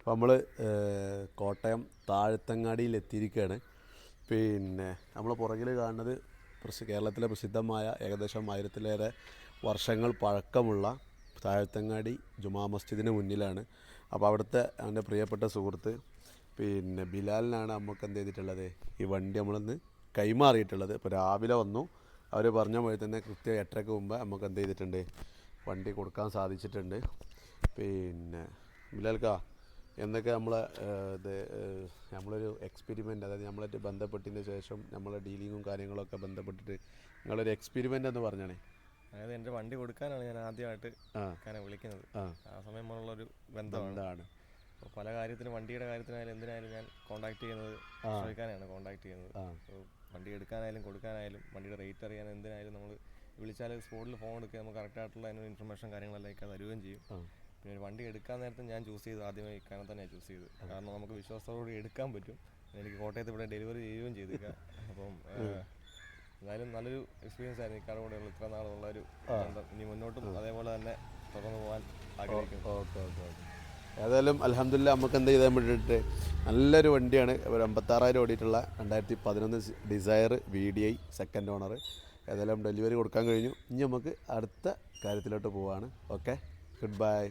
അപ്പോൾ നമ്മൾ കോട്ടയം താഴത്തങ്ങാടിയിൽ എത്തിയിരിക്കുകയാണ്. പിന്നെ നമ്മൾ പുറകിൽ കാണുന്നത് കേരളത്തിലെ പ്രസിദ്ധമായ ഏകദേശം 1000-ലേറെ വർഷങ്ങൾ പഴക്കമുള്ള താഴത്തങ്ങാടി ജുമാ മസ്ജിദിന് മുന്നിലാണ്. അപ്പോൾ അവിടുത്തെ എൻ്റെ പ്രിയപ്പെട്ട സുഹൃത്ത് പിന്നെ ബിലാലിനാണ് നമുക്ക് എന്ത് ചെയ്തിട്ടുള്ളത്, ഈ വണ്ടി നമ്മളിന്ന് കൈമാറിയിട്ടുള്ളത്. ഇപ്പോൾ രാവിലെ വന്നു, അവർ പറഞ്ഞ പോലെ തന്നെ കൃത്യം 8:30 മുമ്പ് നമുക്ക് എന്ത് ചെയ്തിട്ടുണ്ട്, വണ്ടി കൊടുക്കാൻ സാധിച്ചിട്ടുണ്ട്. പിന്നെ ബിലാൽക്കാ, എന്നൊക്കെ ഇത് നമ്മളൊരു എക്സ്പെരിമെൻ്റ്, അതായത് നമ്മളായിട്ട് ബന്ധപ്പെട്ടതിന് ശേഷം നമ്മളെ ഡീലിങ്ങും കാര്യങ്ങളൊക്കെ ബന്ധപ്പെട്ടിട്ട് നിങ്ങളൊരു എക്സ്പെരിമെൻ്റ് എന്ന് പറഞ്ഞാണേ. അതായത് എൻ്റെ വണ്ടി കൊടുക്കാനാണ് ഞാൻ ആദ്യമായിട്ട് വിളിക്കുന്നത്. ആ സമയം മുതലുള്ളൊരു ബന്ധമാണ്. അപ്പോൾ പല കാര്യത്തിനും, വണ്ടിയുടെ കാര്യത്തിനായാലും എന്തിനായാലും ഞാൻ കോൺടാക്ട് ചെയ്യുന്നത് ചോദിക്കാനാണ് കോൺടാക്ട് ചെയ്യുന്നത്. അപ്പോൾ വണ്ടി എടുക്കാനായാലും കൊടുക്കാനായാലും വണ്ടിയുടെ റേറ്റ് അറിയാൻ എന്തിനായാലും നമ്മൾ വിളിച്ചാൽ സ്പോട്ടിൽ ഫോൺ എടുക്കുക, നമുക്ക് കറക്റ്റായിട്ടുള്ള അതിന് ഇൻഫർമേഷൻ കാര്യങ്ങളെല്ലാം തരുകയും ചെയ്യും. പിന്നെ ഒരു വണ്ടി എടുക്കാൻ നേരത്തെ ഞാൻ ചൂസ് ചെയ്ത് ആദ്യമായി ഇക്കാനെ തന്നെയാണ് ചൂസ് ചെയ്തത്. കാരണം നമുക്ക് വിശ്വാസത്തോടുകൂടി എടുക്കാൻ പറ്റും. എനിക്ക് കോട്ടയത്ത് ഇവിടെ ഡെലിവറി ചെയ്യുകയും ചെയ്തേക്കാം. അപ്പം എന്തായാലും നല്ലൊരു എക്സ്പീരിയൻസ് ആയിരുന്നു ഇക്കാടെ കൂടെയുള്ള ഇത്ര നാളുള്ള ഒരു ബന്ധം. ഇനി മുന്നോട്ടും അതേപോലെ തന്നെ തുറന്നു പോകാൻ ആഗ്രഹിക്കുന്നു. ഓക്കെ. ഏതായാലും അൽഹംദുലില്ലാ നമുക്ക് എന്ത് ചെയ്താൽ വേണ്ടിയിട്ട് നല്ലൊരു വണ്ടിയാണ്. ഒരു 56,000 ഓടിയിട്ടുള്ള 2011 ഡിസയർ VDI സെക്കൻഡ് ഓണർ. ഏതായാലും ഡെലിവറി കൊടുക്കാൻ കഴിഞ്ഞു. ഇനി നമുക്ക് അടുത്ത കാര്യത്തിലോട്ട് പോവാണ്. Okay, good bye.